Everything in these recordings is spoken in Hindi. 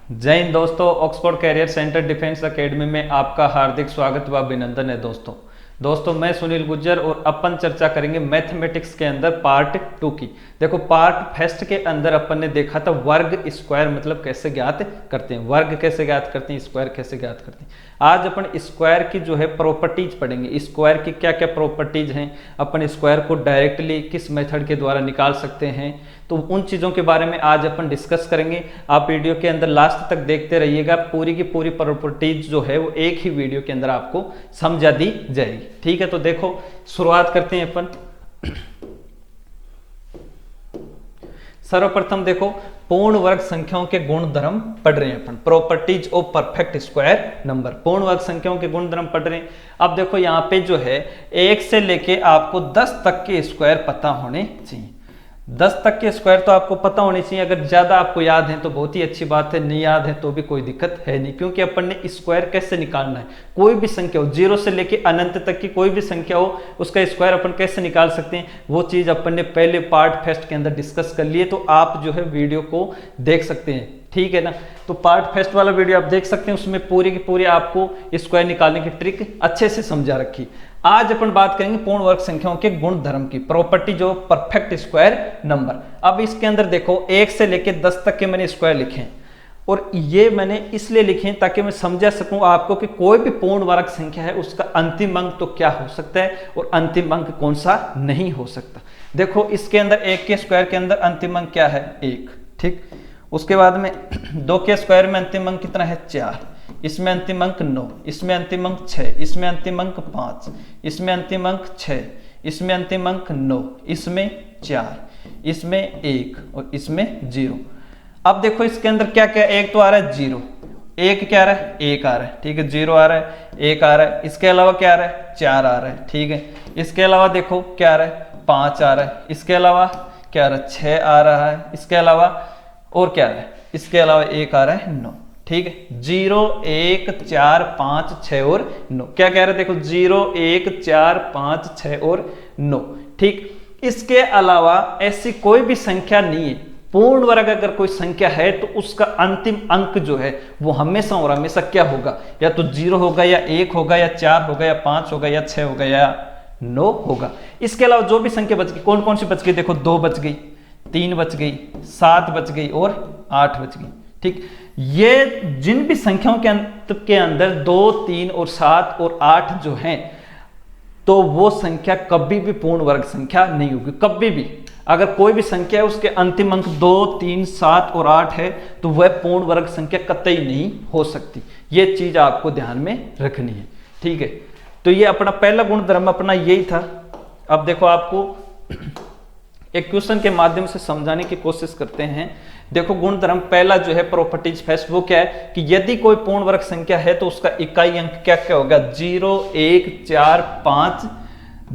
जय हिंद दोस्तों। Oxford career centre defence academy में आपका हार्दिक स्वागत व अभिनंदन है। दोस्तों मैं सुनील गुज्जर और अपन चर्चा करेंगे मैथमेटिक्स के अंदर पार्ट 2 की। देखो पार्ट फर्स्ट के अंदर अपन ने देखा था वर्ग स्क्वायर मतलब कैसे ज्ञात करते हैं, वर्ग कैसे ज्ञात करते हैं, स्क्वायर कैसे ज्ञात करते हैं। आज अपन स्क्वायर की जो है प्रॉपर्टीज पढ़ेंगे, स्क्वायर की क्या क्या प्रॉपर्टीज हैं, अपन स्क्वायर को डायरेक्टली किस मेथड के द्वारा निकाल सकते हैं, तो उन चीज़ों के बारे में आज अपन डिस्कस करेंगे। आप वीडियो के अंदर लास्ट तक देखते रहिएगा, पूरी की पूरी प्रॉपर्टीज जो है वो एक ही वीडियो के अंदर आपको समझा दी जाएगी। ठीक है, तो देखो शुरुआत करते हैं अपन। सर्वप्रथम देखो पूर्ण वर्ग संख्याओं के गुणधर्म पढ़ रहे हैं अपन, properties of perfect square number. पूर्ण वर्ग संख्याओं के गुणधर्म पढ़ रहे हैं। अब देखो यहाँ पे जो है 1 से लेके आपको 10 तक के स्क्वायर पता होने चाहिए। 10 तक के स्क्वायर तो आपको पता होनी चाहिए। अगर ज्यादा आपको याद है तो बहुत ही अच्छी बात है, नहीं याद है तो भी कोई दिक्कत है नहीं, क्योंकि अपन ने स्क्वायर कैसे निकालना है। कोई भी संख्या हो, 0 से लेके अनंत तक की कोई भी संख्या हो, उसका स्क्वायर अपन कैसे निकाल सकते हैं, वो चीज अपन ने पहले पार्ट फर्स्ट के अंदर डिस्कस कर लिए। तो आप जो है वीडियो को देख सकते हैं, ठीक है ना। तो पार्ट फर्स्ट वाला वीडियो आप देख सकते हैं, उसमें पूरी की पूरी आपको स्क्वायर निकालने की ट्रिक अच्छे से समझा रखी। आज अपन बात करेंगे पूर्ण वर्ग संख्याओं के गुणधर्म की, प्रॉपर्टी जो परफेक्ट स्क्वायर नंबर। अब इसके अंदर देखो 1 से लेके 10 तक के मैंने स्क्वायर लिखे हैं, और ये मैंने इसलिए लिखे हैं ताकि मैं समझा सकूं आपको कि कोई भी पूर्ण वर्ग संख्या है उसका अंतिम अंक तो क्या हो सकता है और अंतिम अंक कौन सा नहीं हो सकता। देखो इसके अंदर 1 के स्क्वायर के अंदर अंतिम अंक क्या है, 1, ठीक। उसके बाद में 2 के स्क्वायर में अंतिम अंक कितना है, 4। इसमें अंतिम अंक 9, इसमें अंतिम अंक 6, इसमें अंतिम अंक 5, इसमें अंतिम अंक 6, इसमें अंतिम अंक 9, इसमें 4, इसमें 1 और इसमें 0। अब देखो इसके अंदर क्या क्या, एक तो आ रहा है 0, एक क्या आ रहा है, 1 आ रहा है, ठीक है, 0 आ रहा है, 1 आ रहा है। इसके अलावा क्या आ रहा है, 4 आ रहा है, ठीक है। इसके अलावा देखो क्या आ रहा है, 5 आ रहा है। इसके अलावा क्या आ रहा है, 6 आ रहा है। इसके अलावा और क्या आ रहा है, इसके अलावा 1 आ रहा है, 9, ठीक है। 0 1 4 5 6 और 9, क्या कह रहे हैं, देखो 0 1 4 5 6 और 9, ठीक। इसके अलावा ऐसी कोई भी संख्या नहीं है। पूर्ण वर्ग अगर कोई संख्या है तो उसका अंतिम अंक जो है वो हमेशा और हमेशा क्या होगा, या तो 0 होगा, या 1 होगा, या 4 होगा, या 5 होगा, या 6 होगा, या 9 होगा। इसके अलावा जो भी संख्या बच गई, कौन कौन सी बच गई, देखो 2 बच गई, 3 बच गई, 7 बच गई और 8 बच गई, ठीक। ये जिन भी संख्याओं के अंदर 2 3 और 7 और 8 जो हैं, तो वो संख्या कभी भी पूर्ण वर्ग संख्या नहीं होगी, कभी भी। अगर कोई भी संख्या है उसके अंतिम अंक 2 3 7 और 8 है तो वह पूर्ण वर्ग संख्या कतई नहीं हो सकती। ये चीज आपको ध्यान में रखनी है, ठीक है। तो ये अपना पहला गुणधर्म अपना यही था। अब देखो आपको एक क्वेश्चन के माध्यम से समझाने की कोशिश करते हैं। देखो गुणधर्म पहला जो है प्रॉपर्टीज फर्स्ट, वो क्या है कि यदि कोई पूर्ण वर्ग संख्या है तो उसका इकाई अंक क्या क्या होगा, 0 1 4 5,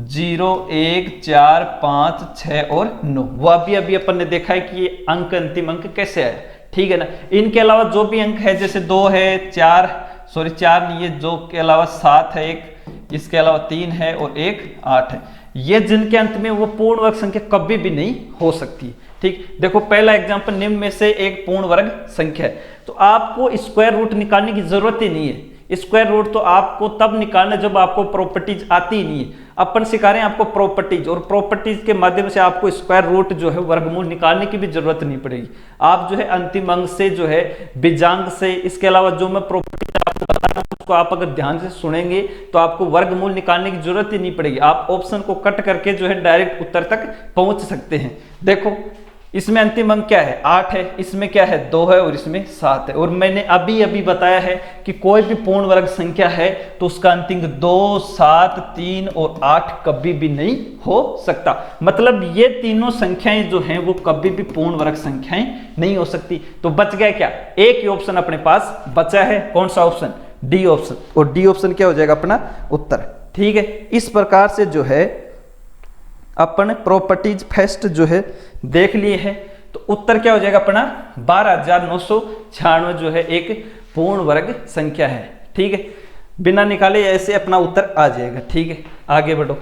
0 1 4 5 6 और 9। वो अभी अपन ने देखा है कि ये अंक अंतिम अंक कैसे आए, ठीक है ना। इनके अलावा जो भी अंक है, जैसे 2 है, 4 नहीं है, जो के अलावा 7 है, 1, इसके अलावा 3 है और 1 8 है, ये जिनके अंत में वो पूर्ण वर्ग संख्या कभी भी नहीं हो सकती, ठीक। देखो पहला एग्जांपल, निम्न में से एक पूर्ण वर्ग संख्या है, तो आपको स्क्वायर रूट निकालने की जरूरत ही नहीं है। स्क्वायर रूट तो आपको तब निकालना जब आपको प्रॉपर्टीज आती ही नहीं है। अपन सिखा रहे हैं आपको प्रॉपर्टीज, और प्रॉपर्टीज के माध्यम से आपको स्क्वायर रूट जो है वर्गमूल निकालने की भी जरूरत नहीं पड़ेगी। आप जो है अंतिम अंक से जो है बीजांक से, इसके अलावा जो मैं प्रॉपर्टीज आपको बता रहा हूं उसको आप अगर ध्यान से सुनेंगे तो आपको वर्गमूल निकालने की जरूरत ही नहीं पड़ेगी। आप ऑप्शन को कट करके जो है डायरेक्ट उत्तर तक पहुंच सकते हैं। देखो इसमें अंतिम अंक क्या है, 8 है, इसमें क्या है, 2 है और इसमें 7 है। और मैंने अभी बताया है कि कोई भी पूर्ण वर्ग संख्या है तो उसका अंतिम 2 7 3 और 8 कभी भी नहीं हो सकता। मतलब ये तीनों संख्याएं जो हैं वो कभी भी पूर्ण वर्ग संख्याएं नहीं हो सकती। तो बच गया क्या, एक ही ऑप्शन अपने पास बचा है, कौन सा ऑप्शन, डी ऑप्शन। और डी ऑप्शन क्या हो जाएगा अपना उत्तर, ठीक है। इस प्रकार से जो है अपन प्रॉपर्टीज फर्स्ट जो है देख लिए हैं, तो उत्तर क्या हो जाएगा अपना 12,996 जो है एक पूर्ण वर्ग संख्या है, ठीक है। बिना निकाले ऐसे अपना उत्तर आ जाएगा, ठीक है। आगे बढ़ो।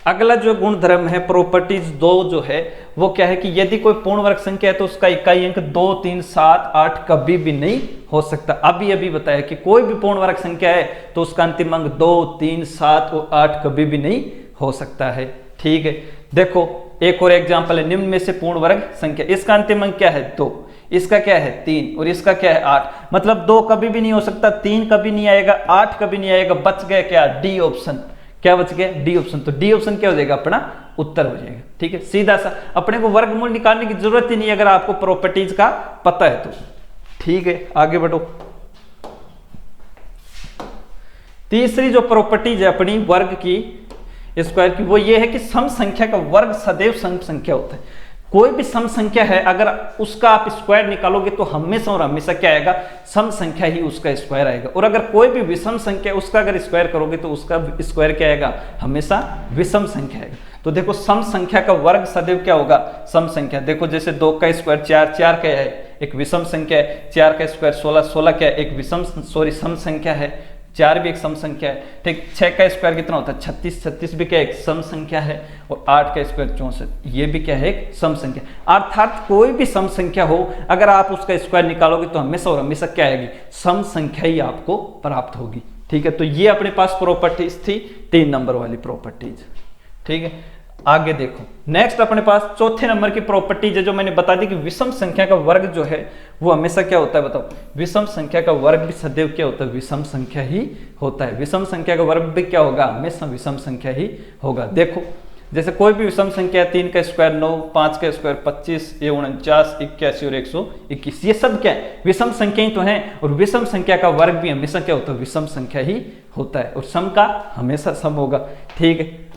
अगला जो गुणधर्म है प्रॉपर्टीज 2 जो है वो क्या है कि यदि कोई पूर्ण वर्ग संख्या है तो उसका इकाई अंक 2, 3, 7, 8 कभी भी नहीं हो सकता। अभी बताया कि कोई भी पूर्ण वर्ग संख्या है तो उसका अंतिम अंक 2, 3, 7 और 8 कभी भी नहीं हो सकता है। ठीक है, देखो एक और एग्जांपल है, निम्न में से पूर्ण वर्ग संख्या, इसका अंतिम अंक क्या है 2, इसका क्या है 3 और इसका क्या है 8। मतलब 2 कभी भी नहीं हो सकता, 3 कभी नहीं आएगा, 8 कभी नहीं आएगा, बच गया क्या डी ऑप्शन। क्या बच गया डी ऑप्शन। तो डी ऑप्शन क्या हो जाएगा अपना उत्तर हो जाएगा। ठीक है, सीधा सा, अपने को वर्गमूल निकालने की जरूरत ही नहीं अगर आपको प्रॉपर्टीज का पता है तो। ठीक है, आगे बढ़ो। तीसरी जो प्रॉपर्टीज है अपनी वर्ग की स्क्वायर की वो ये है कि सम संख्या का वर्ग सदैव सम संख्या होता है। कोई भी सम संख्या है अगर उसका आप स्क्वायर निकालोगे तो हमेशा और हमेशा क्या आएगा, सम संख्या ही उसका स्क्वायर आएगा। और अगर कोई भी विषम संख्या उसका अगर स्क्वायर करोगे तो उसका स्क्वायर क्या आएगा, हमेशा विषम संख्या आएगा। तो देखो सम संख्या का वर्ग सदैव क्या होगा, सम संख्या। देखो जैसे 2 का स्क्वायर 4, 4 क्या है एक विषम संख्या है, 4 का स्क्वायर 16, 16 क्या है एक विषम सम संख्या है, 4 भी एक सम संख्या है। ठीक, 6 का स्क्वायर कितना होता है 36, 36 भी क्या एक सम संख्या है, और 8 का स्क्वायर 64, ये भी क्या है एक सम संख्या। अर्थात कोई भी सम संख्या हो अगर आप उसका स्क्वायर निकालोगे तो हमेशा और हमेशा क्या आएगी, सम संख्या ही आपको प्राप्त होगी। ठीक है, तो ये अपने पास प्रॉपर्टीज थी 3 नंबर वाली प्रॉपर्टीज। ठीक है, आगे देखो नेक्स्ट अपने पास चौथे नंबर की प्रॉपर्टीज है जो मैंने बता दी कि विषम संख्या का वर्ग जो है वो हमेशा क्या होता है, बताओ। विषम संख्या का वर्ग भी सदैव क्या होता है, विषम संख्या ही होता है। विषम संख्या का वर्ग भी क्या होगा, हमेशा विषम संख्या ही होगा। देखो जैसे कोई भी विषम संख्या 3 का स्क्वायर 9, 5 का स्क्वायर 25, 49, 81 और 121, ये सब क्या है विषम संख्या ही तो है। और विषम संख्या का वर्ग भी हमेशा क्या होता है, विषम संख्या ही होता है, और सम का हमेशा सम होगा। ठीक है,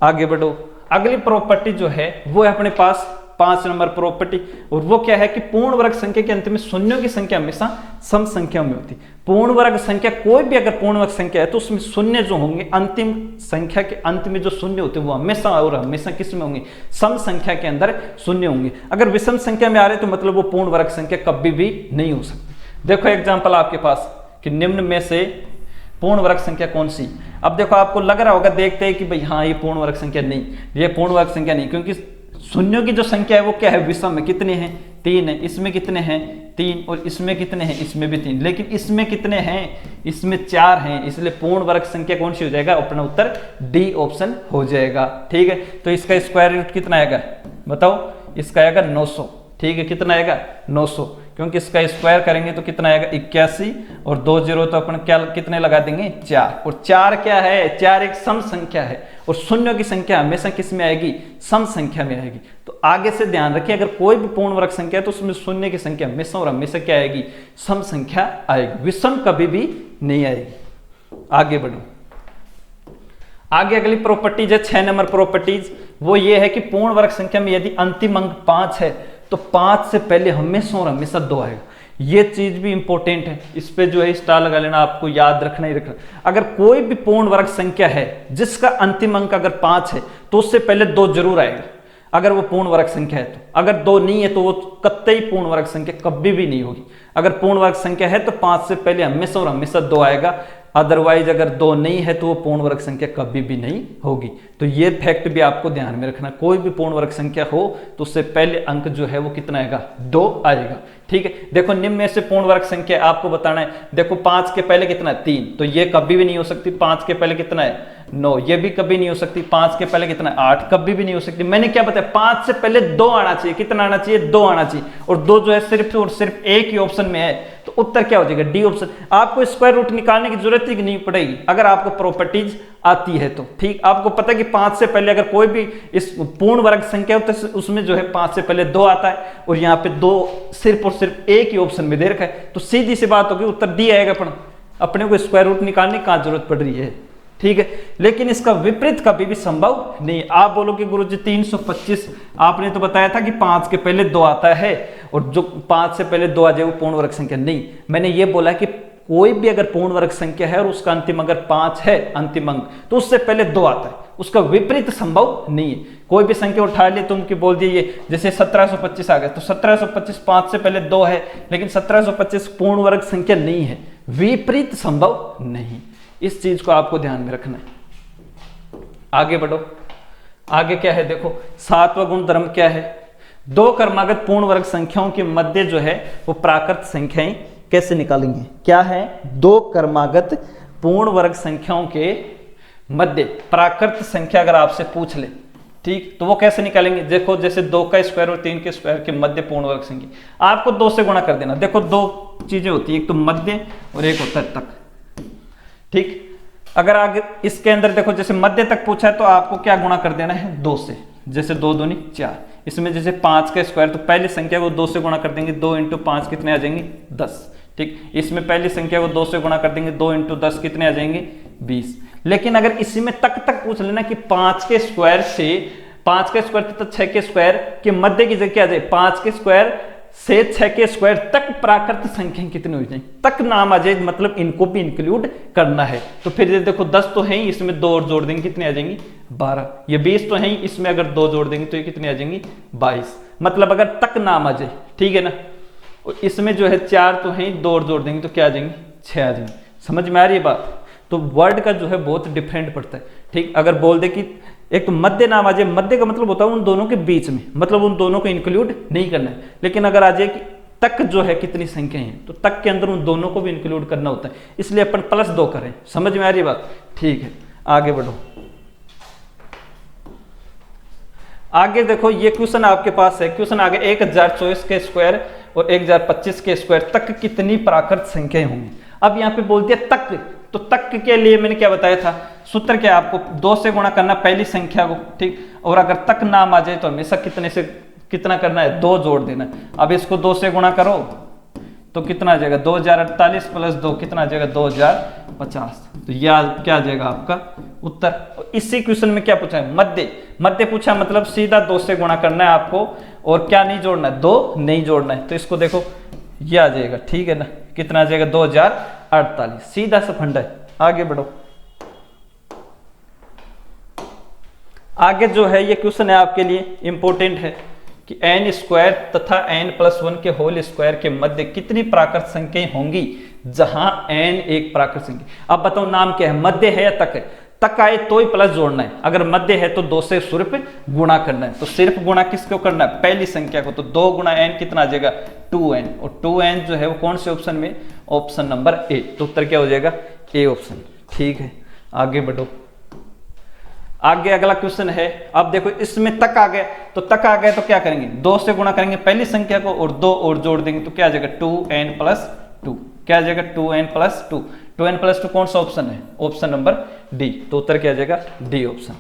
आगे बढ़ो। अगली प्रॉपर्टी जो है वो है अपने पास 5 नंबर प्रॉपर्टी, और वो क्या है कि पूर्ण वर्ग संख्या के अंत में शून्यों की संख्या हमेशा सम संख्या में होती। पूर्ण वर्ग संख्या कोई भी अगर पूर्ण वर्ग संख्या है तो उसमें शून्य जो होंगे, अंतिम संख्या के अंत में जो शून्य होते हैं वो हमेशा और हमेशा किस में होंगे, सम संख्या के अंदर शून्य होंगे। अगर विषम संख्या में आ रहे तो मतलब वो पूर्ण वर्ग संख्या कभी भी नहीं हो सकती। देखो एग्जाम्पल आपके पास कि निम्न में से पूर्ण वर्ग संख्या कौन सी। अब देखो आपको लग रहा होगा देखते हैं कि भाई हाँ ये पूर्ण वर्ग संख्या नहीं, ये पूर्ण वर्ग संख्या नहीं, क्योंकि शून्यों की जो संख्या है वो क्या है, विषम में कितने हैं 3 है, इसमें कितने हैं 3, और इसमें कितने हैं, इसमें भी 3, लेकिन इसमें कितने हैं, इसमें 4 हैं, इसलिए पूर्ण वर्ग संख्या कौन सी हो जाएगा, अपना उत्तर डी ऑप्शन हो जाएगा। ठीक है, तो इसका स्क्वायर रूट कितना आएगा बताओ, इसका आएगा 900। ठीक है, कितना आएगा 900, क्योंकि इसका स्क्वायर करेंगे तो कितना आएगा 81, और 2 0 तो अपन क्या कितने लगा देंगे 4, और 4 क्या है, 4 एक सम संख्या है, और शून्यों की संख्या हमेशा किस में आएगी, सम संख्या में आएगी। तो आगे से ध्यान रखिए अगर कोई भी पूर्ण वर्ग संख्या है तो उसमें शून्य की संख्या हमेशा और हमेशा क्या आएगी, सम संख्या आएगी, विषम कभी भी नहीं आएगी। आगे बढ़ो। आगे अगली प्रॉपर्टीज है 6 नंबर प्रॉपर्टीज, वो ये है कि पूर्ण वर्ग संख्या में यदि अंतिम अंक 5 है तो 5 से पहले हमेशा और हमेशा 2 आएगा। ये चीज भी इंपॉर्टेंट है, इस पे जो है स्टार लगा लेना, आपको याद रखना ही रखना। अगर कोई भी पूर्ण वर्ग संख्या है जिसका अंतिम अंक अगर 5 है तो उससे पहले 2 जरूर आएगा, अगर वो पूर्ण वर्ग संख्या है तो। अगर 2 नहीं है तो वो कतई पूर्ण वर्ग संख्या कभी भी नहीं होगी। अगर पूर्ण वर्ग संख्या है तो 5 से पहले हमेशा और हमेशा 2 आएगा, अदरवाइज अगर 2 नहीं है तो वो पूर्ण वर्ग संख्या कभी भी नहीं होगी। तो ये फैक्ट भी आपको ध्यान में रखना, कोई भी पूर्ण वर्ग संख्या हो तो उससे पहले अंक जो है वो कितना आएगा, 2 आएगा। ठीक है, देखो निम्न में से पूर्ण वर्ग संख्या आपको बताना है। देखो 5 के पहले कितना है 3, तो ये कभी भी नहीं हो सकती। 5 के पहले कितना है 9, ये भी कभी नहीं हो सकती। 5 के पहले कितना है 8, कभी भी नहीं हो सकती। मैंने क्या बताया, 5 से पहले 2 आना चाहिए। कितना आना चाहिए, 2 आना चाहिए, और 2 जो है सिर्फ और सिर्फ एक ही ऑप्शन में है, तो उत्तर क्या हो जाएगा, डी ऑप्शन। आपको स्क्वायर रूट निकालने की जरूरत ही नहीं पड़ेगी अगर आपको प्रॉपर्टीज आती है तो। ठीक, आपको पता है कि 5 से पहले अगर कोई भी इस पूर्ण वर्ग संख्या हो तो उसमें जो है 5 से पहले 2 आता है, और यहाँ पे 2 सिर्फ और सिर्फ एक ही ऑप्शन में दे रखा है, तो सीधी सी बात होगी उत्तर डी आएगा। अपने को स्क्वायर रूट निकालने की जरूरत पड़ रही है। ठीक है, लेकिन इसका विपरीत कभी भी संभव नहीं। आप बोलोगे गुरुजी 325, आपने तो बताया था कि 5 के पहले 2 आता है, और जो 5 से पहले 2 आ जाए वो पूर्ण वर्ग संख्या नहीं। मैंने ये बोला कि कोई भी अगर पूर्ण वर्ग संख्या है और उसका अंतिम अगर 5 है अंतिम अंक, तो उससे पहले 2 आता है, उसका विपरीत संभव नहीं है। कोई भी संख्या उठा लिए तुम की बोल दिए, जैसे 1725 आ गया, तो 1725 5 से पहले 2 है, लेकिन 1725 पूर्ण वर्ग संख्या नहीं है, विपरीत संभव नहीं। इस चीज को आपको ध्यान में रखना है। आगे बढ़ो। आगे क्या है देखो, सातवां गुणधर्म क्या है, दो क्रमागत पूर्ण वर्ग संख्याओं के मध्य जो है वो प्राकृत संख्याएं कैसे निकालेंगे। क्या है, दो क्रमागत पूर्ण वर्ग संख्याओं के मध्य प्राकृत संख्या अगर आपसे पूछ ले, ठीक, तो वो कैसे निकालेंगे। देखो जैसे 2 का स्क्वायर और 3 के स्क्वायर के मध्य पूर्ण वर्ग संख्या, आपको 2 से गुणा कर देना। देखो दो चीजें होती है, एक तो मध्य और एक होता है तक, ठीक। अगर आगे इसके अंदर देखो जैसे मध्य तक पूछा है तो आपको क्या गुणा कर देना है 2 से, जैसे 2 दूनी 4। इसमें जैसे 5 का स्क्वायर तो पहली संख्या को 2 से गुणा कर देंगे, 2 × 5 कितने आ जाएंगे 10, ठीक। इसमें पहली संख्या को 2 से गुणा कर देंगे, 2 × 10 कितने आ जाएंगे 20। लेकिन अगर इसी में तक पूछ लेना कि 5 के स्क्वायर से 5 के स्क्वायर तथा 6 के स्क्वायर के मध्य की जगह क्या आ जाए, 5 के स्क्वायर से 6 के स्क्वायर तक प्राकृत संख्या कितनी हो जाए, तक नाम आ जाए, मतलब इनको भी इंक्लूड करना है। तो फिर ये देखो 10 तो है ही, इसमें 2 और जोड़ देंगे कितने आ जाएंगी 12। ये 20 तो है ही, इसमें अगर 2 जोड़ देंगे तो ये कितने आ जाएंगी 22। मतलब अगर तक नाम आ जाए, ठीक है ना, इसमें जो है 4 तो है ही, 2 और जोड़ देंगे तो क्या आ जाएंगे 6 आ जाएंगे। समझ में आ रही है बात। तो वर्ड का जो है बहुत डिफरेंट पड़ता है, ठीक। अगर बोल दे कि एक तो मध्य नाम आ जाए, मध्य का मतलब होता है उन दोनों के बीच में, मतलब उन दोनों को इंक्लूड नहीं करना है। लेकिन अगर आ जाए कि तक जो है कितनी संख्या है, तो तक के अंदर उन दोनों को भी इंक्लूड करना होता है, इसलिए अपन +2 करें। समझ में आ रही बात, ठीक है। आगे बढ़ो, आगे देखो ये क्वेश्चन आपके पास है, क्वेश्चन आगे 1024 के स्क्वायर और 1025 के स्क्वायर तक कितनी प्राकृत संख्याएं होंगी। अब यहाँ पे बोल दिया तक, तो तक के लिए मैंने क्या बताया था, सूत्र क्या, आपको 2 से गुणा करना पहली संख्या को, ठीक। और अगर तक नाम आ जाए तो हमेशा कितने से कितना करना है, 2 जोड़ देना है। अब इसको 2 से गुणा करो तो कितना आ जाएगा 2048 + 2 कितना आ जाएगा 2050। तो यह क्या आ जाएगा आपका उत्तर। इसी क्वेश्चन में क्या पूछा है, मध्य, मध्य पूछा, मतलब सीधा 2 से गुणा करना है आपको, और क्या नहीं जोड़ना है, 2 नहीं जोड़ना है। तो इसको देखो ये आ जाएगा, ठीक है ना, कितना आ जाएगा 2048, सीधा सा फंडा है। आगे बढ़ो, आगे जो है ये क्वेश्चन है आपके लिए इंपॉर्टेंट है कि n² तथा n+1 के होल स्क्वायर के मध्य कितनी प्राकृत संख्याएं होंगी, जहां n एक प्राकृत संख्या। अब बताओ नाम क्या है, मध्य है या तक है। तक आए तो ही प्लस जोड़ना है, अगर मध्य है तो 2 से सिर्फ गुणा करना है। तो सिर्फ गुणा किसको करना है, पहली संख्या को। तो 2 × n कितना आ जाएगा 2n, और 2n जो है वो कौन से ऑप्शन में, ऑप्शन नंबर ए। तो उत्तर क्या हो जाएगा ए ऑप्शन, ठीक है। आगे बढ़ो, आगे अगला क्वेश्चन है। अब देखो इसमें तक आ गया, तो तक आ गया तो क्या करेंगे, 2 से गुणा करेंगे पहली संख्या को और 2 और जोड़ देंगे तो क्या आ जाएगा 2n+2, क्या आ जाएगा 2n+2। 2n+2 कौन सा ऑप्शन है, ऑप्शन नंबर डी। तो उत्तर क्या आ जाएगा डी ऑप्शन,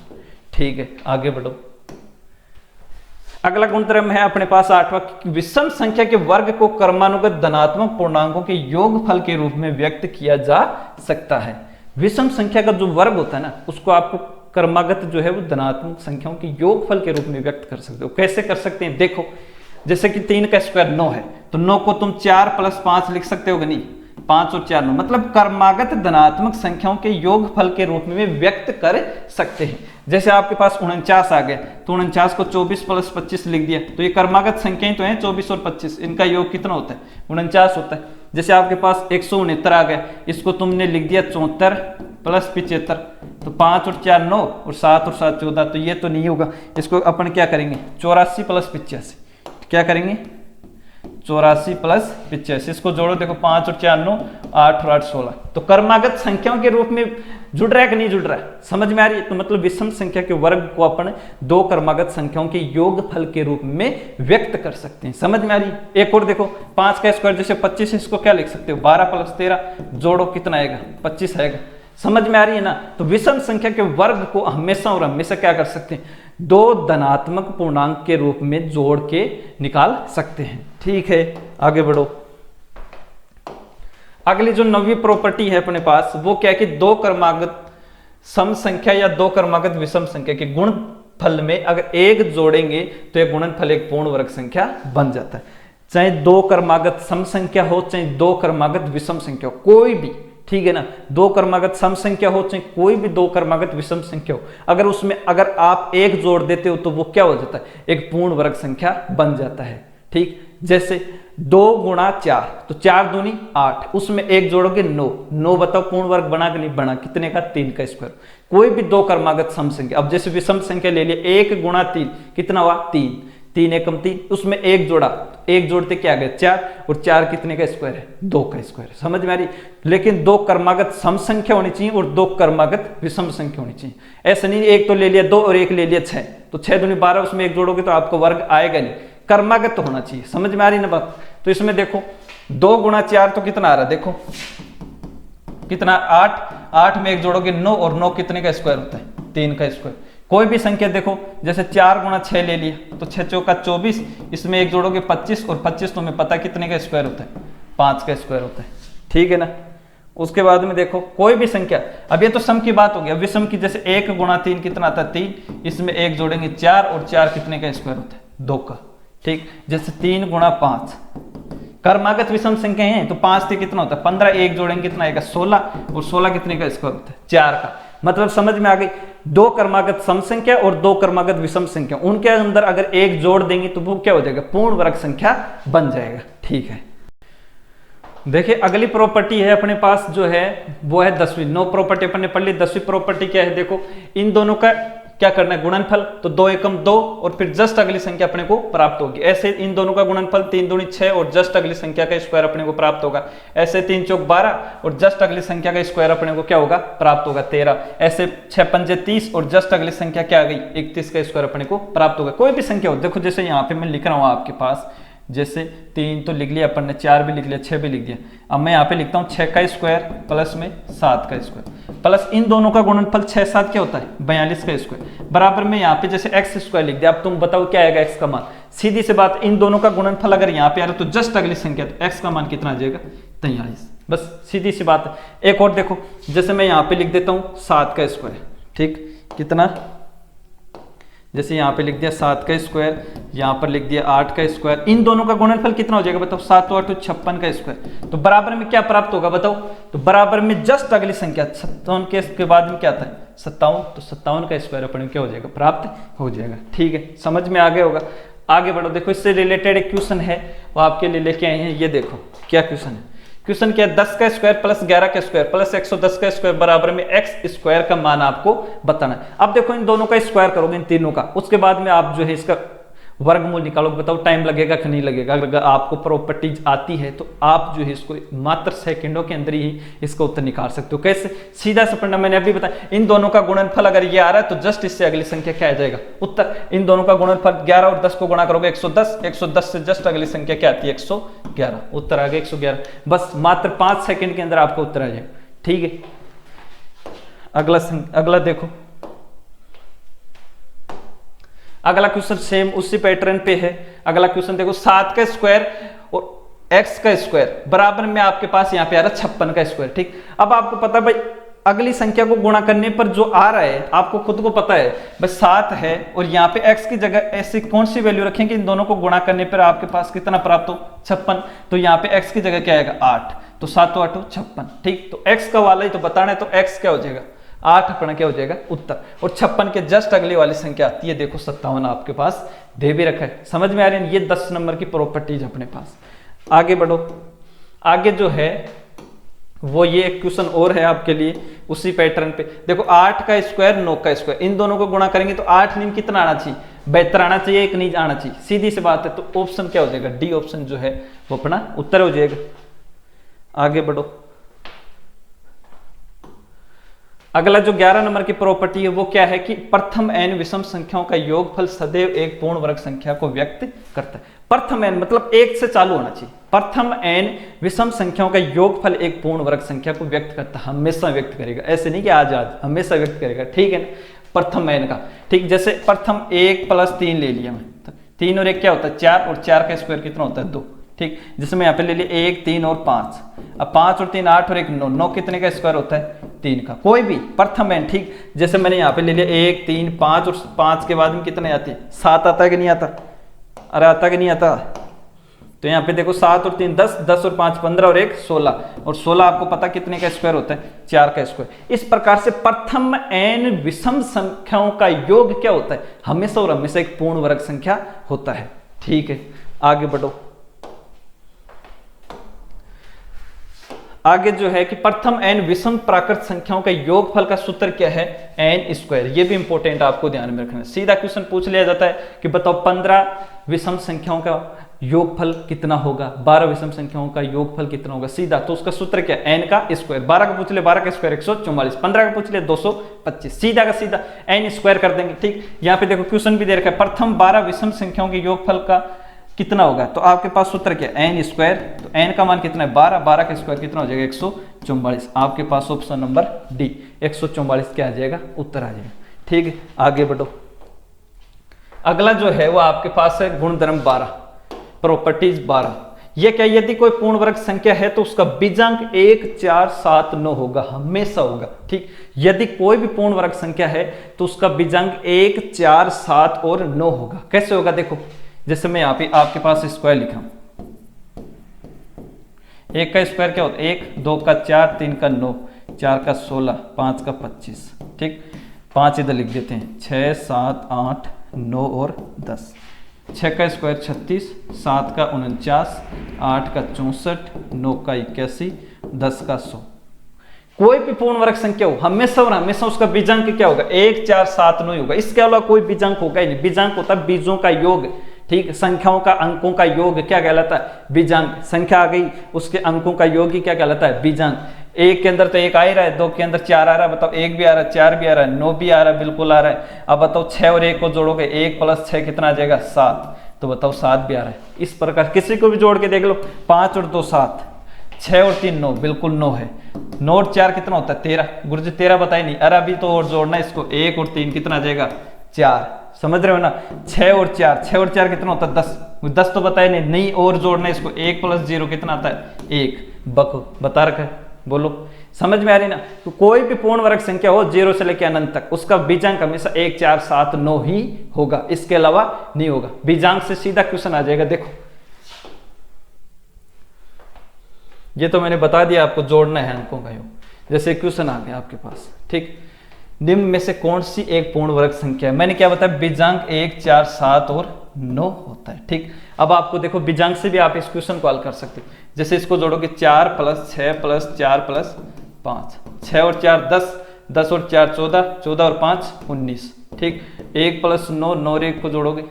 ठीक है। आगे बढ़ो, अगला गुणधर्म है अपने पास 8वां, विषम संख्या के वर्ग को क्रमानुगत धनात्मक पूर्णांकों के योगफल के रूप में व्यक्त किया जा सकता है। विषम संख्या का जो वर्ग होता है ना, उसको आपको क्रमागत जो है वो धनात्मक संख्याओं के योगफल के रूप में व्यक्त कर सकते हो। कैसे कर सकते हैं, देखो जैसे कि 3 का स्क्वायर 9 है, तो 9 को तुम 4 + 5 लिख सकते हो कि नहीं, 5 और 4 9, मतलब क्रमागत धनात्मक संख्याओं के योगफल के रूप में व्यक्त कर सकते हैं। जैसे आपके पास 49 आ गया, तो 49 को 24 + 25 लिख दिया, तो ये क्रमागत संख्याएं तो हैं 24 और 25, इनका योग कितना होता है 49 होता है। जैसे आपके पास 169 आ गया, इसको तुमने लिख दिया 74 + 75, तो 5 और 4 9 और 7 और 7 14, तो ये तो नहीं होगा। इसको अपन क्या करेंगे 84 + 85, क्या करेंगे 84 + 85, इसको जोड़ो, देखो 5 और 4 9 8 और 8 16, तो क्रमागत संख्याओं के रूप में जुड़ रहा है कि नहीं जुड़ रहा है, समझ में आ रही है। तो मतलब विषम संख्या के वर्ग को अपन 2 क्रमागत संख्याओं के योगफल के रूप में व्यक्त कर सकते हैं। समझ में आ रही है। एक और देखो 5 का स्क्वायर जैसे 25, इसको क्या लिख सकते हो 12 + 13, जोड़ो कितना आएगा 25 आएगा। समझ में आ रही है ना। तो विषम संख्या के वर्ग को हमेशा और हमेशा क्या कर सकते हैं, 2 धनात्मक पूर्णांक के रूप में जोड़ के निकाल सकते हैं, ठीक है। आगे बढ़ो, अगली जो 9वीं प्रॉपर्टी है अपने पास वो क्या है कि 2 क्रमागत सम संख्या या 2 क्रमागत विषम संख्या के गुणनफल में अगर 1 जोड़ेंगे तो यह गुणनफल एक पूर्ण वर्ग संख्या बन जाता है। चाहे 2 क्रमागत सम संख्या हो, चाहे 2 क्रमागत विषम संख्या हो, कोई भी, ठीक है ना। 2 क्रमागत सम संख्या हो, चाहे कोई भी 2 क्रमागत विषम संख्या हो, अगर उसमें अगर आप 1 जोड़ देते हो तो वो क्या हो जाता है, एक पूर्ण वर्ग संख्या बन जाता है, ठीक। जैसे 2 गुणा 4, तो 4 दूनी 8, उसमें 1 जोड़ोगे 9, 9 बताओ पूर्ण वर्ग बना कि नहीं बना, कितने का 3 का स्क्वायर। कोई भी दो क्रमागत सम संख्या, अब जैसे विषम संख्या ले लिया 1 गुणा 3 कितना हुआ 3, 3 एकम 3, उसमें 1 जोड़ा, 1 जोड़ते क्या गया 4, और 4 कितने का स्क्वायर है 2 का स्क्वायर। समझ में आ रही। लेकिन दो क्रमागत सम संख्या होनी चाहिए और दो क्रमागत विषम संख्या होनी चाहिए। ऐसा नहीं एक तो ले लिया 2 और एक ले लिया 6, तो 6 दूनी 12, उसमें 1 जोड़ोगे तो आपको वर्ग आएगा नहीं, कर्मागत तो होना चाहिए। समझ में आ रही ना बात। तो इसमें देखो 2 गुणा 4 तो कितना आ रहा है, देखो कितना 8, 8 में 1 जोड़ोगे 9, और 9 कितने का स्क्वायर होता है 3 का स्क्वायर। कोई भी संख्या देखो, जैसे 4 गुणा 6 ले लिया तो 6 चौका 24, इसमें 1 जोड़ोगे 25, और 25 तो हमें पता कितने का स्क्वायर होता है 5 का स्क्वायर होता है। ठीक है ना। उसके बाद में देखो कोई भी संख्या, अब ये तो सम की बात हो गई, अब विषम की जैसे 1 गुणा 3 कितना आता है 3, इसमें 1 जोड़ेंगे 4, और 4 कितने का स्क्वायर होता है 2 का। ठीक, जैसे 3 गुणा 5 कर्मागत विषम संख्या है, तो 5 से कितना होता है 15, 1 जोड़ेंगे कितना आएगा 16, और 16 कितने का स्क्वायर होता है 4 का। मतलब समझ में आ गई, दो कर्मागत सम संख्या और दो कर्मागत विषम संख्या, उनके अंदर अगर एक जोड़ देंगे तो वो क्या हो जाएगा पूर्ण वर्ग संख्या बन जाएगा। ठीक है, देखिए अगली प्रॉपर्टी है अपने पास जो है वो है 10वीं। 9 प्रॉपर्टी अपन ने पढ़ ली, 10वीं प्रॉपर्टी क्या है, देखो इन दोनों का क्या करना है गुणनफल, तो 2 एकम 2, और फिर जस्ट अगली संख्या अपने को प्राप्त होगी। ऐसे इन दोनों का गुणनफल 3 दूनी 6, और जस्ट अगली संख्या का स्क्वायर अपने को प्राप्त होगा। ऐसे 3 चौक 12, और जस्ट अगली संख्या का स्क्वायर अपने को क्या होगा प्राप्त होगा 13। ऐसे 6 पंजे 30, और जस्ट अगली संख्या क्या आ गई 31 का स्क्वायर अपने को प्राप्त होगा। कोई भी संख्या हो, देखो जैसे यहाँ पे मैं लिख रहा हूँ आपके पास, जैसे 3 तो लिख लिया अपन ने, 4 भी लिख लिया, 6 भी लिख दिया। अब मैं यहाँ पे लिखता हूँ 6 का स्क्वायर प्लस में 7 का स्क्वायर, प्लस इन दोनों का गुणनफल 6 7 क्या होता है 42 का स्क्वायर, बराबर में यहाँ पे जैसे x स्क्वायर लिख दिया। अब तुम बताओ क्या आएगा x का मान। सीधी सी बात, इन दोनों का गुणनफल अगर यहाँ पे आ रहा है तो जस्ट अगली संख्या, तो x का मान कितना आ जाएगा 43। बस सीधी सी बात है। एक और देखो, जैसे मैं यहाँ पे लिख देता हूँ 7 का स्क्वायर, ठीक कितना, जैसे यहाँ पे लिख दिया 7 का स्क्वायर, यहाँ पर लिख दिया 8 का स्क्वायर, इन दोनों का गुणनफल कितना हो जाएगा बताओ 7 8 56 का स्क्वायर। तो बराबर में क्या प्राप्त होगा बताओ, तो बराबर में जस्ट अगली संख्या 57 के बाद में क्या आता है 57, तो 57 का स्क्वायर अपन क्या हो जाएगा प्राप्त हो जाएगा। ठीक है, समझ में आ गया होगा। आगे बढ़ो, देखो इससे रिलेटेड एक क्वेश्चन है वो आपके लिए लेके आए हैं। ये देखो क्या क्वेश्चन है। क्वेश्चन क्या है, 10 का स्क्वायर प्लस 11 का स्क्वायर प्लस 110 का स्क्वायर बराबर में x स्क्वायर का मान आपको बताना है। अब देखो इन दोनों का स्क्वायर करोगे, इन तीनों का, उसके बाद में आप जो है इसका वर्गमूल निकालोगे। बताओ टाइम लगेगा कि नहीं लगेगा। अगर आपको प्रॉपर्टीज आती है तो आप जो है इसको मात्र सेकंडों के अंदर ही इसका उत्तर निकाल सकते हो। कैसे, सीधा सा फंडा मैंने अभी बताया, इन दोनों का गुणनफल अगर ये आ रहा है तो जस्ट इससे अगली संख्या क्या आ जाएगा उत्तर। इन दोनों का गुणनफल 11 और 10 को गुणा करोगे 110, 110 से जस्ट अगली संख्या क्या आती है 111, उत्तर आ गया 111। बस मात्र 5 सेकंड के अंदर आपको उत्तर आ जाएगा। ठीक है, अगला देखो, अगला क्वेश्चन सेम उसी पैटर्न पे है। अगला क्वेश्चन देखो, 7 का स्क्वायर और x का स्क्वायर बराबर में आपके पास यहाँ पे आ रहा है 56 का स्क्वायर। ठीक, अब आपको पता है भाई अगली संख्या को गुणा करने पर जो आ रहा है आपको खुद को पता है भाई 7 है, और यहाँ पे x की जगह ऐसी कौन सी वैल्यू रखेंगे इन दोनों को गुणा करने पर आपके पास कितना प्राप्त हो 56, तो यहाँ पे x की जगह क्या आएगा 8, तो 7 8 56। ठीक, तो x का वाला ही तो बताना है, तो x क्या हो जाएगा 8 अपना क्या हो जाएगा उत्तर। और 56 के जस्ट अगली वाली संख्या आती है, देखो 57 आपके पास दे भी रखा है। समझ में आ रही है, ये 10 नंबर की प्रॉपर्टीज अपने पास। आगे बढ़ो, आगे जो है वो ये एक क्वेश्चन और है आपके लिए उसी पैटर्न पे। देखो 8 का स्क्वायर 9 का स्क्वायर, इन दोनों को गुणा करेंगे तो 8 नीम कितना आना चाहिए 72 आना चाहिए, एक नहीं आना चाहिए। सीधी सी बात है, तो ऑप्शन क्या हो जाएगा डी ऑप्शन जो है वो अपना उत्तर हो जाएगा। आगे बढ़ो, अगला जो 11 नंबर की प्रॉपर्टी है वो क्या है कि प्रथम n विषम संख्याओं का योगफल सदैव एक पूर्ण वर्ग संख्या को व्यक्त करता है। प्रथम n मतलब एक से चालू होना चाहिए। प्रथम n विषम संख्याओं का योगफल एक पूर्ण वर्ग संख्या को व्यक्त करता है, हमेशा व्यक्त करेगा, ऐसे नहीं कि आज हमेशा व्यक्त करेगा। ठीक है ना, प्रथम n का। ठीक, जैसे प्रथम 1 + 3 ले लिया मैं, 3 और 1 क्या होता है 4, और 4 का स्क्वायर कितना होता है 2। ठीक, जैसे मैं यहाँ पे ले लिया 1 3 और 5, अब 5 और 3 8 और 1 9, 9 कितने का स्क्वायर होता है 3 का। कोई भी प्रथम n। ठीक, जैसे मैंने यहाँ पे ले लिया 1 3 5, और 5 के बाद में कितने आती है 7 आता है कि नहीं आता, अरे आता कि नहीं आता। तो यहाँ पे देखो 7 और 3 10, 10 और 5 15 और 1 16, और 16 आपको पता कितने का स्क्वायर होता है 4 का स्क्वायर। इस प्रकार से प्रथम n विषम संख्याओं का योग क्या होता है हमेशा और हमेशा एक पूर्ण वर्ग संख्या होता है। ठीक है, आगे बढ़ो, आगे जो है कि प्रथम n विषम प्राकृत संख्याओं का योगफल का सूत्र क्या है, n स्क्वायर। ये भी इंपॉर्टेंट आपको ध्यान में रखना है। सीधा क्वेश्चन पूछ लिया जाता है कि बताओ 15 विषम संख्याओं का योगफल कितना होगा, 12 विषम संख्याओं का योगफल कितना होगा, सीधा। तो उसका सूत्र क्या है, n का स्क्वायर। 12 का पूछ ले 12 का स्क्वायर 144, 15 का पूछ ले 225, सीधा का सीधा n स्क्वायर कर देंगे। ठीक, यहाँ पे देखो क्वेश्चन भी दे रखा है प्रथम 12 विषम संख्याओं के योगफल का कितना होगा, तो आपके पास सूत्र क्या है, n स्क्वायर। तो n का मान कितना है 12, 12 का स्क्वायर कितना हो जाएगा 144। आपके पास ऑप्शन नंबर डी 144 क्या आ जाएगा, उत्तर आ जाएगा। ठीक है, आगे बढ़ो। अगला जो है वो आपके पास है गुणधर्म 12, प्रॉपर्टीज 12। ये क्या, यदि कोई पूर्ण वर्ग संख्या है तो उसका बीजांक 1, 4, 7, 9 होगा, हमेशा होगा। ठीक, यदि कोई भी पूर्ण वर्ग संख्या है तो उसका बीजांक 1, 4, 7 और 9 होगा। कैसे होगा देखो, जैसे मैं यहाँ पे आपके पास स्क्वायर लिखा हूं, 1 का स्क्वायर क्या होता है 1, 2 का 4, 3 का 9, 4 का 16, 5 का 25। ठीक, 5 इधर लिख देते हैं, 6, 7, 8, 9 और 10। 6 का स्क्वायर 36, 7 का 49, 8 का 64, 9 का 81, 10 का 100। कोई भी पूर्ण वर्ग संख्या हो हमेशा और हमेशा उसका बीजांक क्या होगा, 1, 4, 7, 9 होगा। इसके अलावा कोई बीजांक होगा ही नहीं। बीजांक होता है बीजों का योग। ठीक, संख्याओं का अंकों का योग क्या कहलाता है, बीजांक। संख्या आ गई, उसके अंकों का योग ही क्या कहलाता है, बीजांक। 1 के अंदर तो 1 आ ही रहा है, 2 के अंदर 4 आ रहा है, बताओ 1 भी आ रहा है, 4 भी आ रहा है, 9 भी आ रहा है, बिल्कुल आ रहा है। अब बताओ 6 और 1 को जोड़ोगे, 1 + 6 कितना आ जाएगा 7, तो बताओ 7 भी आ रहा है। इस प्रकार किसी को भी जोड़ के देख लो, 5 और 2 7, 6 और 3 9, बिल्कुल 9 है। 9 और 4 कितना होता है 13, गुरुजी 13 बताए नहीं, अरे अभी तो और जोड़ना है इसको, 1 और 3 कितना आ जाएगा 4, समझ रहे हो ना। 6 और 4, 6 और 4 कितना होता है 10, 10 तो बताए नहीं और जोड़ना है इसको, 1 + 0 कितना आता है 1, बको बता रखा है, बोलो समझ में आ रही ना। तो कोई भी पूर्ण वर्ग संख्या हो 0 से लेकर अनंत तक, उसका बीजांक हमेशा 1, 4, 7, 9 ही होगा, इसके अलावा नहीं होगा। बीजांक से सीधा क्वेश्चन आ जाएगा। देखो ये तो मैंने बता दिया आपको, जोड़ना है अंकों का योग। जैसे क्वेश्चन आ गया आपके पास, ठीक, निम्न में से कौन सी एक पूर्ण वर्ग संख्या है, मैंने क्या बताया, बीजांक 1, 4, 7 और 9 होता है। ठीक, अब आपको देखो बीजांक से भी आप इस क्वेश्चन को हल कर सकते हो। जैसे इसको जोड़ोगे 4 + 6 + 4 + 5, 6 और 4 10, 10 और 4 14, 14 और 5 19। ठीक, 1 + 9, 9 और 1 को जोड़ोगे,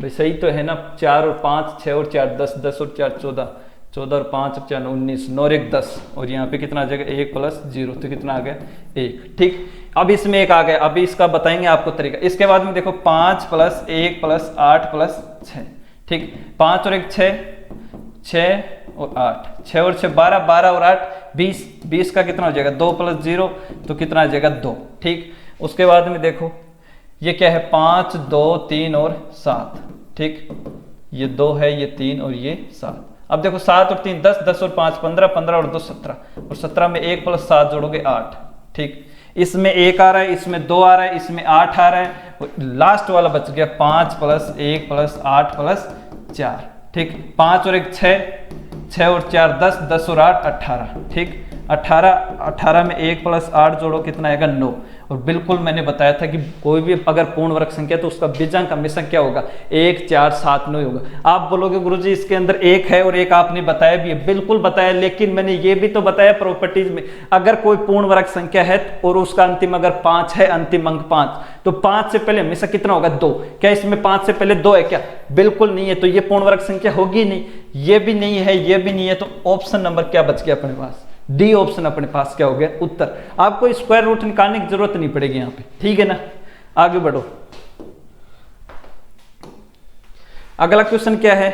भाई सही तो है ना, 4 और 5, 6 और 4 10, 10 और 4 14, 14 और 5 और 4 19, 9 और 1 10, और यहाँ पे कितना आ जाएगा 1 + 0, तो कितना आ गया 1। ठीक, अब इसमें 1 आ गया, अभी इसका बताएंगे आपको तरीका। इसके बाद में देखो 5 + 1 + 8 + 6। ठीक, 5 और 1 6, 6 और 8, 6 और 6 12, 12 और 8 20, 20 का कितना हो जाएगा 2 + 0, तो कितना आ जाएगा 2। ठीक, उसके बाद में देखो ये क्या है 5, 2, 3 और 7। ठीक, ये 2 है, ये 3 और ये 7। अब देखो 7 और 3 10, 10 और 5 15, 15 और 2 17, और 17 में 1 + 7 जोड़ोगे 8। ठीक, इसमें 1 आ रहा है, इसमें 2 आ रहा है, इसमें 8 आ रहा है, लास्ट वाला बच गया 5 + 1 + 8 + 4। ठीक, 5 और 1 6, 6 और 4 10, 10 और 8 18। ठीक, 18 में 1 + 8 जोड़ो कितना आएगा 9। और बिल्कुल मैंने बताया था कि कोई भी अगर पूर्ण वर्ग संख्या तो उसका बीजांक हमेशा क्या होगा 1, 4, 7, 9 होगा। आप बोलोगे गुरुजी इसके अंदर 1 है और 1 आपने बताया भी है, बिल्कुल बताया, लेकिन मैंने ये भी तो बताया प्रॉपर्टीज में, अगर कोई पूर्ण वर्ग संख्या है और उसका अंतिम अगर 5 है, अंतिम अंक 5, तो 5 से पहले हमेशा कितना होगा 2। क्या इसमें 5 से पहले 2 है क्या, बिल्कुल नहीं है, तो ये पूर्ण वर्ग संख्या होगी नहीं। ये भी नहीं है, ये भी नहीं है, तो ऑप्शन नंबर क्या बच गया अपने पास, डी ऑप्शन अपने पास क्या हो गया उत्तर। आपको स्क्वायर रूट निकालने की जरूरत नहीं पड़ेगी यहाँ पे, ठीक है ना। आगे बढ़ो, अगला क्वेश्चन क्या है,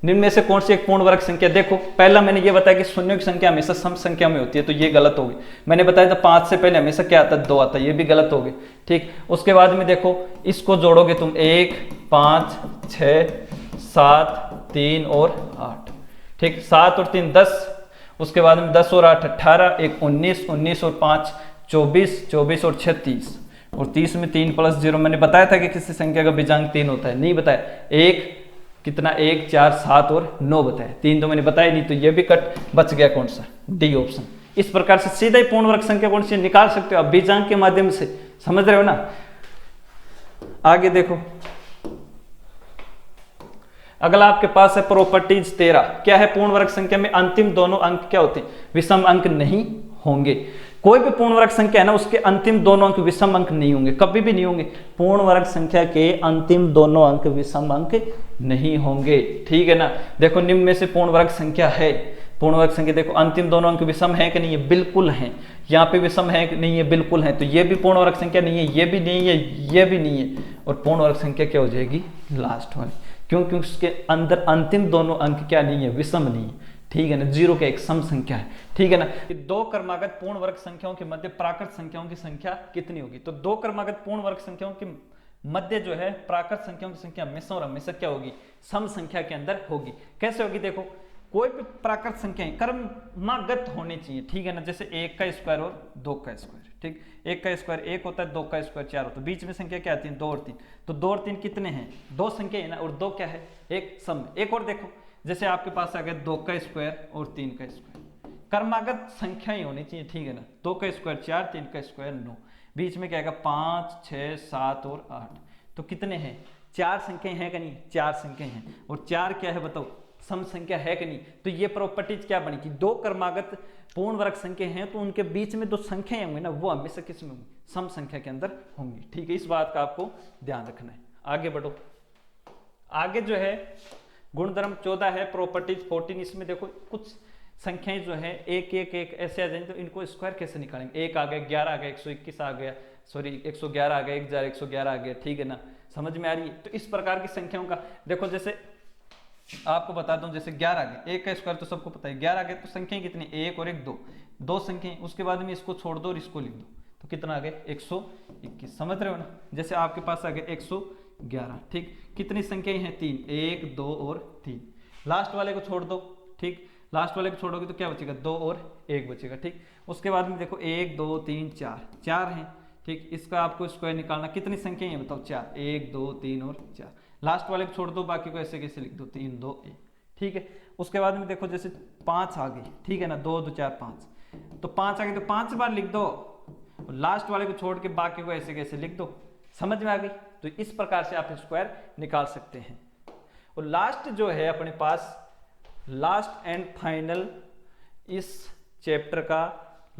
निम्न में से कौन सी एक पूर्ण वर्ग संख्या। देखो पहला मैंने ये बताया कि शून्यों की संख्या हमेशा सम संख्या में होती है, तो ये गलत होगी। मैंने बताया था 5 से पहले हमेशा क्या आता है 2 आता है, ये भी गलत होगी। ठीक, उसके बाद में देखो इसको जोड़ोगे तुम 1, 5, 6, 7, 3 और 8। ठीक, 7 और 3 10, उसके बाद में 10 और 8 18, 1 19, 19 और 5 24, 24 और 6 30, और 30 में 3 + 0। मैंने बताया था कि किसी संख्या का बीजांक 3 होता है, नहीं बताया। 1 कितना 1, 4, 7 और 9 बताया, 3 तो मैंने बताया नहीं, तो ये भी कट बच गया, कौन सा, डी ऑप्शन। इस प्रकार से सीधा ही पूर्ण वर्ग संख्या कौन सी निकाल सकते हो आप बीजांक के माध्यम से, समझ रहे हो ना। आगे देखो, अगला आपके पास है प्रॉपर्टीज 13। क्या है? पूर्ण वर्ग संख्या में अंतिम दोनों अंक क्या होते हैं? विषम अंक नहीं होंगे। कोई भी पूर्ण वर्ग संख्या है ना, उसके अंतिम दोनों अंक विषम अंक नहीं होंगे, कभी भी नहीं होंगे। पूर्ण वर्ग संख्या के अंतिम दोनों अंक विषम अंक नहीं होंगे, ठीक है ना। देखो निम्न में से पूर्ण वर्ग संख्या है, पूर्ण वर्ग संख्या देखो अंतिम दोनों अंक विषम है कि नहीं है? बिल्कुल है। यहाँ पे विषम है कि नहीं है? बिल्कुल है। तो ये भी पूर्ण वर्ग संख्या नहीं है, ये भी नहीं है, ये भी नहीं है। और पूर्ण वर्ग संख्या क्या हो जाएगी? लास्ट वाली। क्यों? क्योंकि उसके अंदर अंतिम दोनों अंक क्या नहीं है? विषम नहीं है, ठीक है ना। 0 का एक सम संख्या है, ठीक है ना। कि दो क्रमागत पूर्ण वर्ग संख्याओं के मध्य प्राकृत संख्याओं की संख्या कितनी होगी? तो दो क्रमागत पूर्ण वर्ग संख्याओं के मध्य जो है प्राकृत संख्याओं की संख्या हमेशा और हमेशा क्या होगी? सम संख्या के अंदर होगी। कैसे होगी? देखो कोई भी प्राकृत संख्याएं क्रमागत होनी चाहिए, ठीक है ना। जैसे 1 का स्क्वायर और 2 का स्क्वायर, ठीक। 1 का स्क्वायर 1 होता है, 2 का स्क्वायर 4 होता है। बीच में संख्या क्या आती है? 2 और 3। तो 2 और 3 कितने हैं? 2 संख्या है ना, और 2 क्या है? एक सम। एक और देखो, जैसे आपके पास आ गया 2 का स्क्वायर और 3 का स्क्वायर, क्रमागत संख्याएं होनी चाहिए, ठीक है ना। 2 का स्क्वायर 4, 3 का स्क्वायर 9, बीच में क्या आएगा? 5, 6, 7 और 8। तो कितने हैं? 4 संख्याएं हैं कि नहीं? 4 संख्याएं हैं। और 4 क्या है बताओ? सम संख्या है कि नहीं? तो ये प्रॉपर्टीज क्या बनी कि दो क्रमागत पूर्ण वर्ग संख्या हैं तो उनके बीच में जो संख्याएं होंगी ना, वो हमेशा किस में होंगी? सम संख्या के अंदर होंगी, ठीक है। इस बात का आपको ध्यान रखना है। आगे बढ़ो। आगे जो है गुणधर्म 14 है, प्रॉपर्टीज 14। इसमें देखो कुछ संख्याएं जो है एक एक एक ऐसे आ जाएंगे, तो इनको स्क्वायर कैसे निकालेंगे? 1 आ गया, 11 आ गया, 121 आ गया, सॉरी 111 आ गया, 1111 आ गया, ठीक है ना। समझ में आ रही है? तो इस प्रकार की संख्याओं का देखो, जैसे आपको बता दूं, जैसे 11 आ गया, 1 का स्क्वायर तो सबको पता है, 11 आ गया, तो संख्याएं कितनी? 1 और 1 2, 2 संख्याएं। उसके बाद में इसको छोड़ दो और इसको लिख दो, तो कितना आ गया? 121। समझ रहे हो ना? जैसे आपके पास आ गया 111, ठीक। कितनी संख्याएं हैं? 3, 1 2 और 3। लास्ट वाले को छोड़ दो, ठीक। लास्ट वाले को छोड़ोगे तो क्या बचेगा? 2 और 1 बचेगा, ठीक। उसके बाद में देखो 1 2 3 4, 4 हैं, ठीक। इसका आपको स्क्वायर निकालना, कितनी संख्याएं हैं बताओ? 4, 1 2 3 और 4। लास्ट वाले को छोड़ दो, बाकी को ऐसे कैसे लिख दो? 3 2 1, ठीक है। उसके बाद में देखो जैसे 5 आ गई, ठीक है ना। 2 2 4 5, तो 5 आ गई तो 5 बार लिख दो, लास्ट वाले को छोड़ के बाकी को ऐसे कैसे लिख दो। समझ में आ गई? तो इस प्रकार से आप स्क्वायर निकाल सकते हैं। और लास्ट जो है अपने पास, लास्ट एंड फाइनल इस चैप्टर का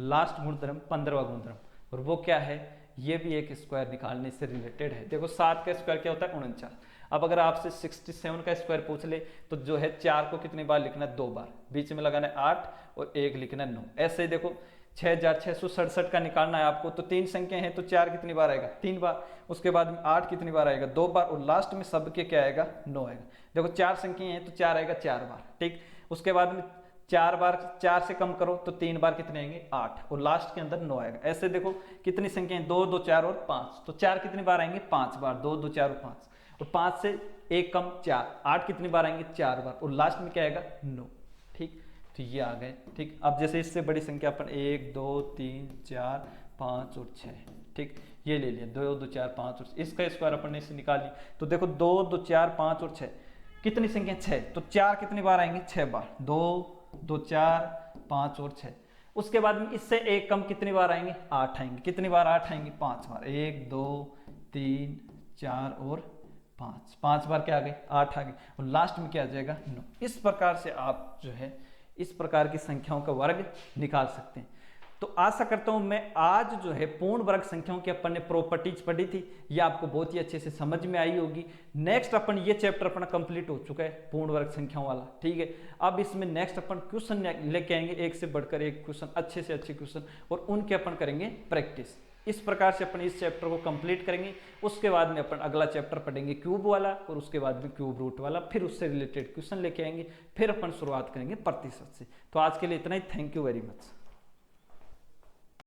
लास्ट गुणधर्म 15वां गुणधर्म, और वो क्या है? ये भी एक स्क्वायर निकालने से रिलेटेड है। देखो 7 का स्क्वायर क्या होता है? 49। अब अगर आपसे 67 का स्क्वायर पूछ ले तो जो है 4 को कितनी बार लिखना है? 2 बार, बीच में लगाना है 8 और 1 लिखना है 9। ऐसे ही देखो 6667 का निकालना है आपको, तो 3 संख्या है तो 4 कितनी बार आएगा? 3 बार। उसके बाद में 8 कितनी बार आएगा? 2 बार। और लास्ट में सबके क्या आएगा? 9 आएगा। देखो 4 संख्या है तो 4 आएगा 4 बार, ठीक। उसके बाद में 4 बार 4 से कम करो तो 3 बार कितने आएंगे? 8, और लास्ट के अंदर 9 आएगा। ऐसे देखो कितनी संख्या है? 2 2 4 और 5, तो 4 कितनी बार आएंगे? 5 बार। 2 2 4 और 5, और 5 से 1 कम 4, 8 कितनी बार आएंगे? 4 बार, और लास्ट में क्या आएगा? 9, ठीक। तो ये आ गए, ठीक। अब जैसे इससे बड़ी संख्या अपन 1 2 3 4 5 और 6, ठीक, ये ले लिया। 2 2 4 5 और इसका स्क्वायर अपन ने इससे निकाल ली। तो देखो 2 2 4 5 और 6, कितनी संख्या? 6, तो 4 कितनी बार आएंगे? 6 बार। 2 2 4 5 और 6। उसके बाद में इससे 1 कम कितनी बार आएंगे? 8 आएंगे। कितनी बार 8 आएंगे? 5 बार। 1 2 3 4 और 5, 5 बार क्या आ गए? 8 आ गए, और लास्ट में क्या आ जाएगा? 9। इस प्रकार से आप जो है इस प्रकार की संख्याओं का वर्ग निकाल सकते हैं। तो आशा करता हूं मैं आज जो है पूर्ण वर्ग संख्याओं की अपन ने प्रॉपर्टीज पढ़ी थी, ये आपको बहुत ही अच्छे से समझ में आई होगी। नेक्स्ट अपन ये चैप्टर अपना कंप्लीट हो चुका है पूर्ण वर्ग संख्याओं वाला, ठीक है। अब इसमें नेक्स्ट अपन क्वेश्चन लेके आएंगे, एक से बढ़कर एक क्वेश्चन, अच्छे से अच्छे क्वेश्चन, और उनके अपन करेंगे प्रैक्टिस। इस प्रकार से अपन इस चैप्टर को कंप्लीट करेंगे। उसके बाद में अपन अगला चैप्टर पढ़ेंगे क्यूब वाला, और उसके बाद में क्यूब रूट वाला, फिर उससे रिलेटेड क्वेश्चन लेके आएंगे, फिर अपन शुरुआत करेंगे प्रतिशत से। तो आज के लिए इतना ही। Thank you very much.